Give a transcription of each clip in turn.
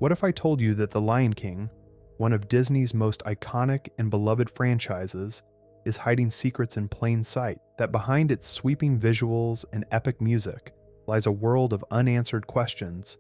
What if I told you that The Lion King, one of Disney's most iconic and beloved franchises, is hiding secrets in plain sight, that behind its sweeping visuals and epic music lies a world of unanswered questions,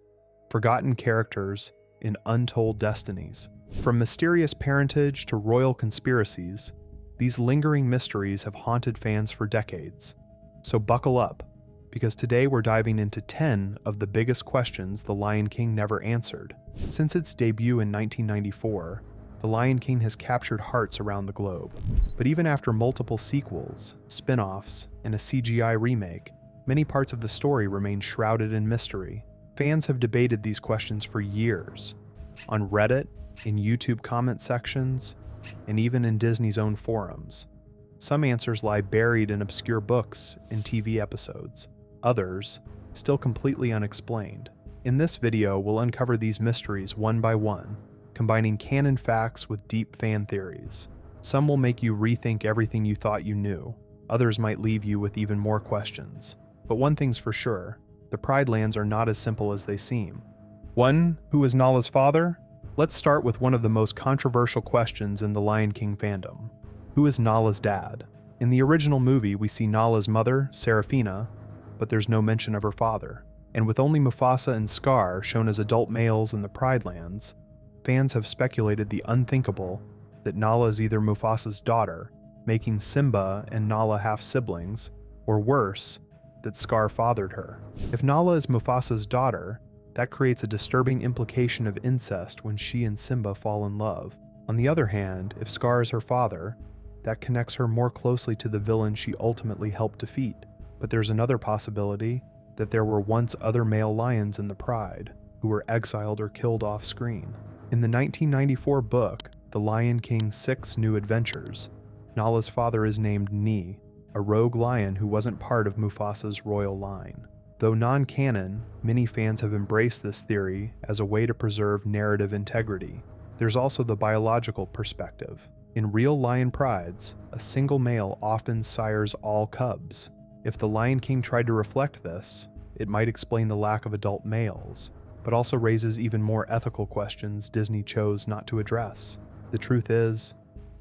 forgotten characters, and untold destinies? From mysterious parentage to royal conspiracies, these lingering mysteries have haunted fans for decades. So buckle up, because today we're diving into 10 of the biggest questions The Lion King never answered. Since its debut in 1994, The Lion King has captured hearts around the globe. But even after multiple sequels, spin-offs, and a CGI remake, many parts of the story remain shrouded in mystery. Fans have debated these questions for years, on Reddit, in YouTube comment sections, and even in Disney's own forums. Some answers lie buried in obscure books and TV episodes. Others, still completely unexplained. In this video, we'll uncover these mysteries one by one, combining canon facts with deep fan theories. Some will make you rethink everything you thought you knew. Others might leave you with even more questions. But one thing's for sure, the Pride Lands are not as simple as they seem. 1. Who is Nala's father? Let's start with one of the most controversial questions in the Lion King fandom. Who is Nala's dad? In the original movie, we see Nala's mother, Serafina, but there's no mention of her father. And with only Mufasa and Scar shown as adult males in the Pride Lands, fans have speculated the unthinkable, that Nala is either Mufasa's daughter, making Simba and Nala half-siblings, or worse, that Scar fathered her. If Nala is Mufasa's daughter, that creates a disturbing implication of incest when she and Simba fall in love. On the other hand, if Scar is her father, that connects her more closely to the villain she ultimately helped defeat. But there's another possibility, that there were once other male lions in the Pride, who were exiled or killed off-screen. In the 1994 book, The Lion King's 6 New Adventures, Nala's father is named Ni, a rogue lion who wasn't part of Mufasa's royal line. Though non-canon, many fans have embraced this theory as a way to preserve narrative integrity. There's also the biological perspective. In real lion prides, a single male often sires all cubs. If The Lion King tried to reflect this, it might explain the lack of adult males, but also raises even more ethical questions Disney chose not to address. The truth is,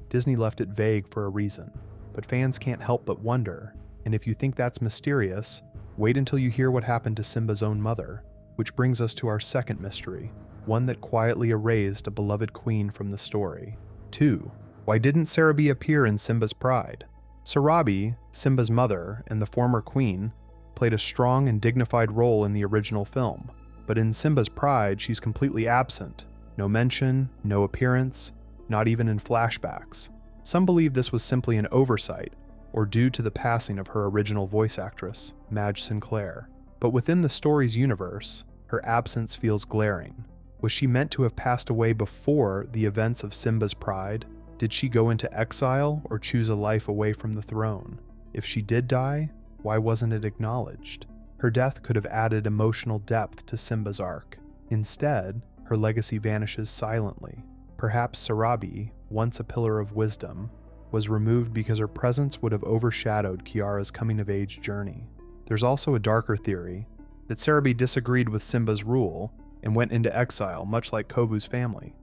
Disney left it vague for a reason, but fans can't help but wonder, and if you think that's mysterious, wait until you hear what happened to Simba's own mother, which brings us to our second mystery, one that quietly erased a beloved queen from the story. 2. Why didn't Sarabi appear in Simba's Pride? Sarabi, Simba's mother and the former queen, played a strong and dignified role in the original film, but in Simba's Pride she's completely absent. No mention, no appearance, not even in flashbacks. Some believe this was simply an oversight, or due to the passing of her original voice actress, Madge Sinclair. But within the story's universe, her absence feels glaring. Was she meant to have passed away before the events of Simba's Pride? Did she go into exile or choose a life away from the throne? If she did die, why wasn't it acknowledged? Her death could have added emotional depth to Simba's arc. Instead, her legacy vanishes silently. Perhaps Sarabi, once a pillar of wisdom, was removed because her presence would have overshadowed Kiara's coming-of-age journey. There's also a darker theory, that Sarabi disagreed with Simba's rule and went into exile, much like Kovu's family.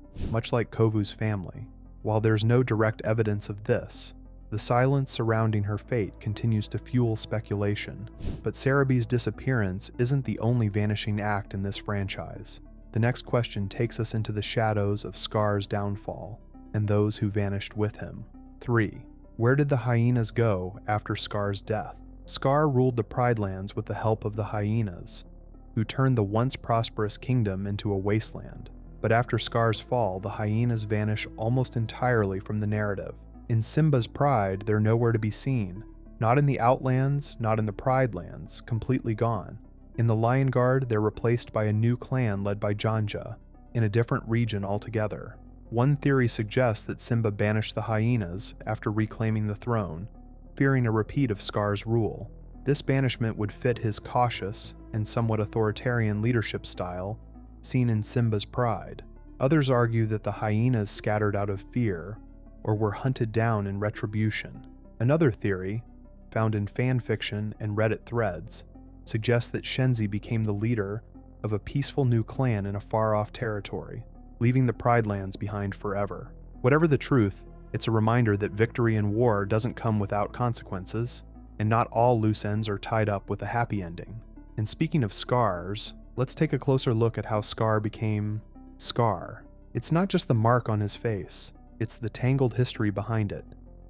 While there's no direct evidence of this, the silence surrounding her fate continues to fuel speculation. But Sarabi's disappearance isn't the only vanishing act in this franchise. The next question takes us into the shadows of Scar's downfall, and those who vanished with him. 3. Where did the hyenas go after Scar's death? Scar ruled the Pride Lands with the help of the hyenas, who turned the once prosperous kingdom into a wasteland. But after Scar's fall, the hyenas vanish almost entirely from the narrative. In Simba's Pride, they're nowhere to be seen. Not in the Outlands, not in the Pride Lands, completely gone. In the Lion Guard, they're replaced by a new clan led by Janja, in a different region altogether. One theory suggests that Simba banished the hyenas after reclaiming the throne, fearing a repeat of Scar's rule. This banishment would fit his cautious and somewhat authoritarian leadership style seen in Simba's Pride. Others argue that the hyenas scattered out of fear or were hunted down in retribution. Another theory, found in fan fiction and Reddit threads, suggests that Shenzi became the leader of a peaceful new clan in a far-off territory, leaving the Pride Lands behind forever. Whatever the truth, it's a reminder that victory in war doesn't come without consequences, and not all loose ends are tied up with a happy ending. And speaking of scars, let's take a closer look at how Scar became Scar. It's not just the mark on his face, it's the tangled history behind it,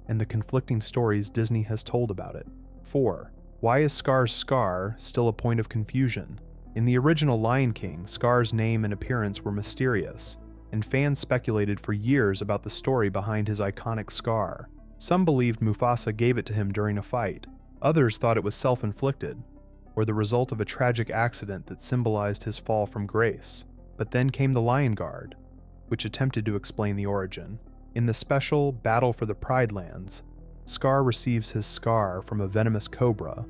and the conflicting stories Disney has told about it. 4. Why is Scar's scar still a point of confusion? In the original Lion King, Scar's name and appearance were mysterious, and fans speculated for years about the story behind his iconic scar. Some believed Mufasa gave it to him during a fight. Others thought it was self-inflicted, or the result of a tragic accident that symbolized his fall from grace. But then came the Lion Guard, which attempted to explain the origin. In the special Battle for the Pride Lands, Scar receives his scar from a venomous cobra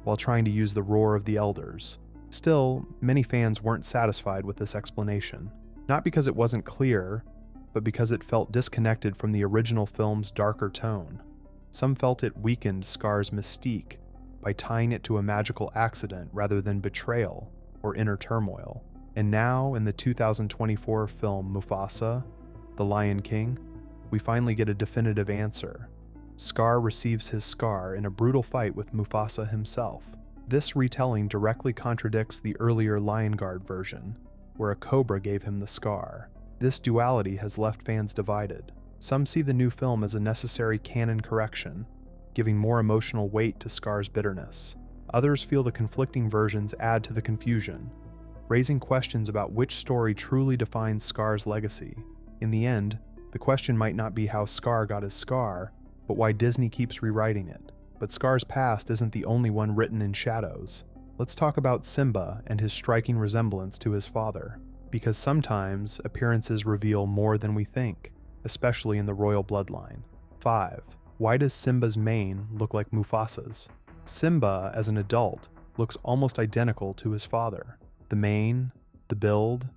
while trying to use the roar of the elders. Still, many fans weren't satisfied with this explanation, not because it wasn't clear, but because it felt disconnected from the original film's darker tone. Some felt it weakened Scar's mystique by tying it to a magical accident rather than betrayal or inner turmoil. And now, in the 2024 film Mufasa, The Lion King, we finally get a definitive answer. Scar receives his scar in a brutal fight with Mufasa himself. This retelling directly contradicts the earlier Lion Guard version, where a cobra gave him the scar. This duality has left fans divided. Some see the new film as a necessary canon correction, giving more emotional weight to Scar's bitterness. Others feel the conflicting versions add to the confusion, raising questions about which story truly defines Scar's legacy. In the end, the question might not be how Scar got his scar, but why Disney keeps rewriting it. But Scar's past isn't the only one written in shadows. Let's talk about Simba and his striking resemblance to his father, because sometimes appearances reveal more than we think, especially in the royal bloodline. 5. Why does Simba's mane look like Mufasa's? Simba, as an adult, looks almost identical to his father. The mane, the build,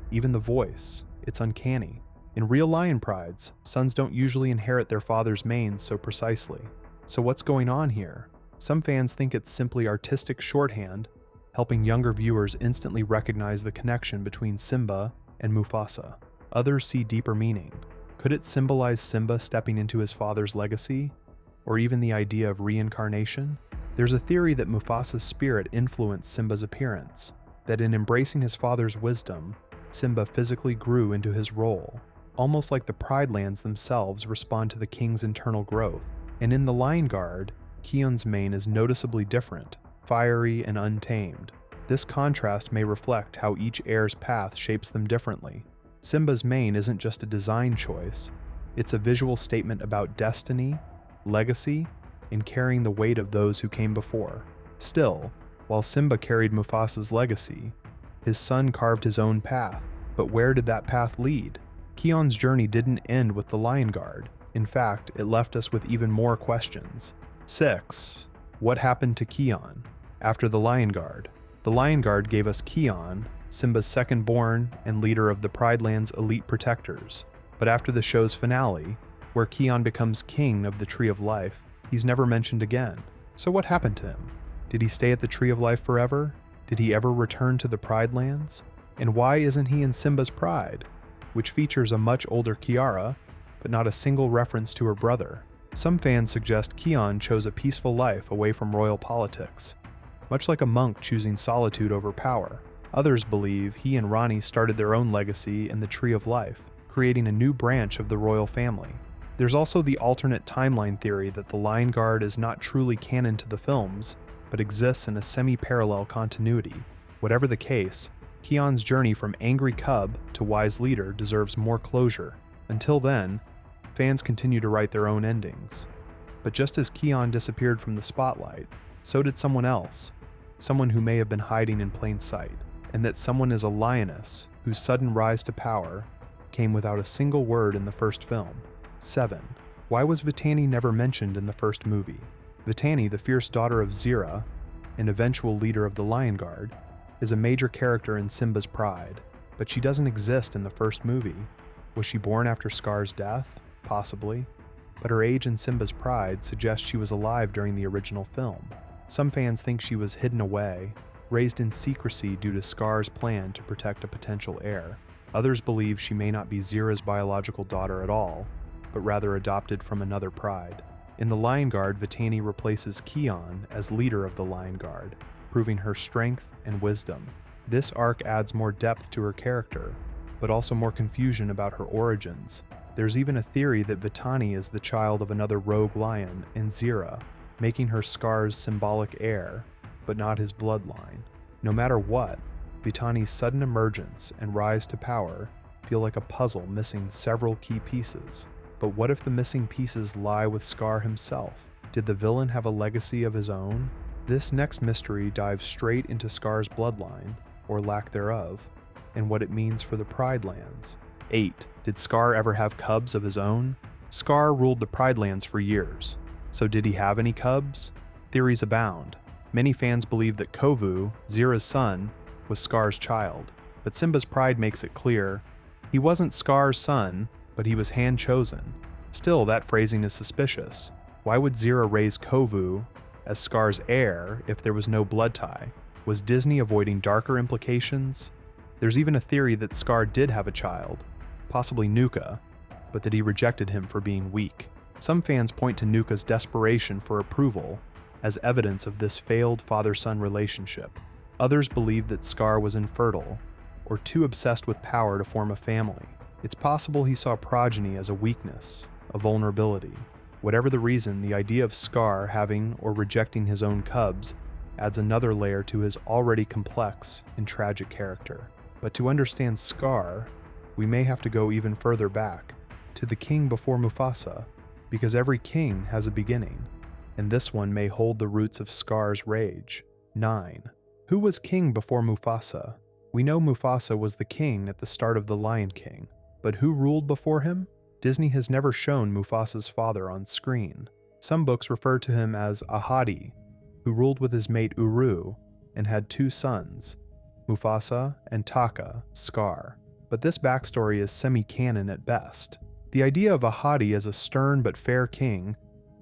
even the voice, it's uncanny. In real lion prides, sons don't usually inherit their father's manes so precisely. So what's going on here? Some fans think it's simply artistic shorthand, helping younger viewers instantly recognize the connection between Simba and Mufasa. Others see deeper meaning. Could it symbolize Simba stepping into his father's legacy? Or even the idea of reincarnation? There's a theory that Mufasa's spirit influenced Simba's appearance, that in embracing his father's wisdom, Simba physically grew into his role, almost like the Pride Lands themselves respond to the king's internal growth. And in the Lion Guard, Keon's mane is noticeably different, fiery and untamed. This contrast may reflect how each heir's path shapes them differently. Simba's mane isn't just a design choice, it's a visual statement about destiny, legacy, and carrying the weight of those who came before. Still, while Simba carried Mufasa's legacy, his son carved his own path. But where did that path lead? Keon's journey didn't end with the Lion Guard. In fact, it left us with even more questions. 6. What happened to Keon? After the Lion Guard? The Lion Guard gave us Keon, Simba's second-born and leader of the Pride Lands' elite protectors. But after the show's finale, where Keon becomes king of the Tree of Life, he's never mentioned again. So what happened to him? Did he stay at the Tree of Life forever? Did he ever return to the Pride Lands? And why isn't he in Simba's Pride, which features a much older Kiara, but not a single reference to her brother? Some fans suggest Keon chose a peaceful life away from royal politics, much like a monk choosing solitude over power. Others believe he and Rani started their own legacy in the Tree of Life, creating a new branch of the royal family. There's also the alternate timeline theory that the Lion Guard is not truly canon to the films, but exists in a semi-parallel continuity. Whatever the case, Keon's journey from angry cub to wise leader deserves more closure. Until then, fans continue to write their own endings. But just as Keon disappeared from the spotlight, so did someone else, someone who may have been hiding in plain sight. And that someone is a lioness whose sudden rise to power came without a single word in the first film. 7. Why was Vitani never mentioned in the first movie? Vitani, the fierce daughter of Zira, and eventual leader of the Lion Guard, is a major character in Simba's Pride, but she doesn't exist in the first movie. Was she born after Scar's death? Possibly. But her age in Simba's Pride suggests she was alive during the original film. Some fans think she was hidden away, raised in secrecy due to Scar's plan to protect a potential heir. Others believe she may not be Zira's biological daughter at all, but rather adopted from another pride. In the Lion Guard, Vitani replaces Keon as leader of the Lion Guard, proving her strength and wisdom. This arc adds more depth to her character, but also more confusion about her origins. There's even a theory that Vitani is the child of another rogue lion in Zira, making her Scar's symbolic heir, but not his bloodline. No matter what, Vitani's sudden emergence and rise to power feel like a puzzle missing several key pieces. But what if the missing pieces lie with Scar himself? Did the villain have a legacy of his own? This next mystery dives straight into Scar's bloodline, or lack thereof, and what it means for the Pride Lands. 8. Did Scar ever have cubs of his own? Scar ruled the Pride Lands for years, so did he have any cubs? Theories abound. Many fans believe that Kovu, Zira's son, was Scar's child, but Simba's pride makes it clear he wasn't Scar's son, but he was hand-chosen. Still, that phrasing is suspicious. Why would Zira raise Kovu as Scar's heir if there was no blood tie? Was Disney avoiding darker implications? There's even a theory that Scar did have a child, possibly Nuka, but that he rejected him for being weak. Some fans point to Nuka's desperation for approval as evidence of this failed father-son relationship. Others believe that Scar was infertile, or too obsessed with power to form a family. It's possible he saw progeny as a weakness, a vulnerability. Whatever the reason, the idea of Scar having or rejecting his own cubs adds another layer to his already complex and tragic character. But to understand Scar, we may have to go even further back, to the king before Mufasa, because every king has a beginning, and this one may hold the roots of Scar's rage. 9. Who was king before Mufasa? We know Mufasa was the king at the start of The Lion King, but who ruled before him? Disney has never shown Mufasa's father on screen. Some books refer to him as Ahadi, who ruled with his mate Uru and had 2 sons, Mufasa and Taka, Scar. But this backstory is semi-canon at best. The idea of Ahadi as a stern but fair king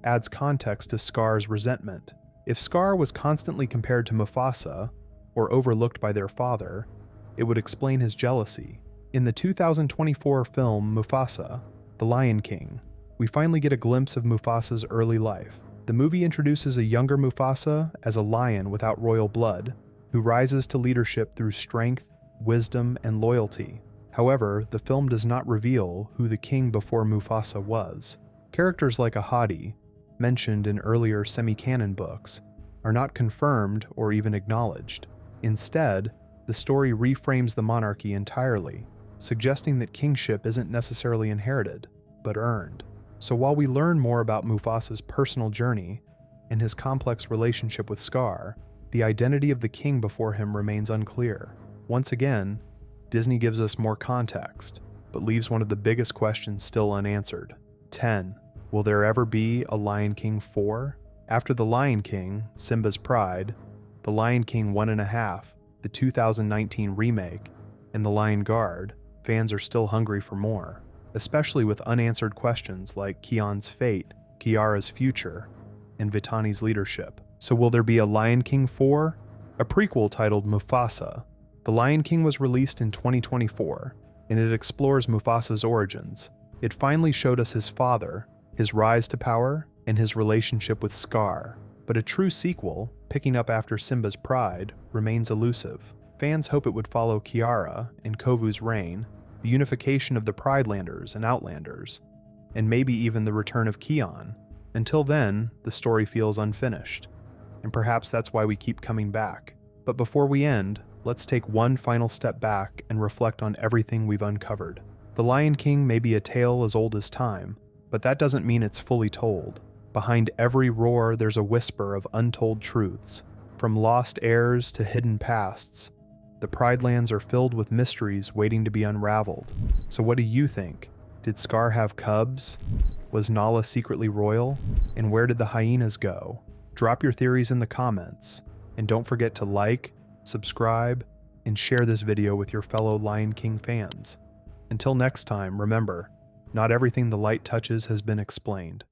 adds context to Scar's resentment. If Scar was constantly compared to Mufasa, or overlooked by their father, it would explain his jealousy. In the 2024 film Mufasa, The Lion King, we finally get a glimpse of Mufasa's early life. The movie introduces a younger Mufasa as a lion without royal blood, who rises to leadership through strength, wisdom, and loyalty. However, the film does not reveal who the king before Mufasa was. Characters like Ahadi, mentioned in earlier semi-canon books, are not confirmed or even acknowledged. Instead, the story reframes the monarchy entirely, suggesting that kingship isn't necessarily inherited, but earned. So while we learn more about Mufasa's personal journey and his complex relationship with Scar, the identity of the king before him remains unclear. Once again, Disney gives us more context, but leaves one of the biggest questions still unanswered. 10. Will there ever be a Lion King 4? After The Lion King, Simba's Pride, The Lion King 1.5, the 2019 remake, and The Lion Guard, fans are still hungry for more, especially with unanswered questions like Keon's fate, Kiara's future, and Vitani's leadership. So will there be a Lion King 4? A prequel titled Mufasa. The Lion King was released in 2024, and it explores Mufasa's origins. It finally showed us his father, his rise to power, and his relationship with Scar. But a true sequel, picking up after Simba's Pride, remains elusive. Fans hope it would follow Kiara and Kovu's reign, the unification of the Pridelanders and Outlanders, and maybe even the return of Kion. Until then, the story feels unfinished, and perhaps that's why we keep coming back. But before we end, let's take one final step back and reflect on everything we've uncovered. The Lion King may be a tale as old as time, but that doesn't mean it's fully told. Behind every roar, there's a whisper of untold truths. From lost heirs to hidden pasts, the Pridelands are filled with mysteries waiting to be unraveled. So what do you think? Did Scar have cubs? Was Nala secretly royal? And where did the hyenas go? Drop your theories in the comments. And don't forget to like, subscribe, and share this video with your fellow Lion King fans. Until next time, remember, not everything the light touches has been explained.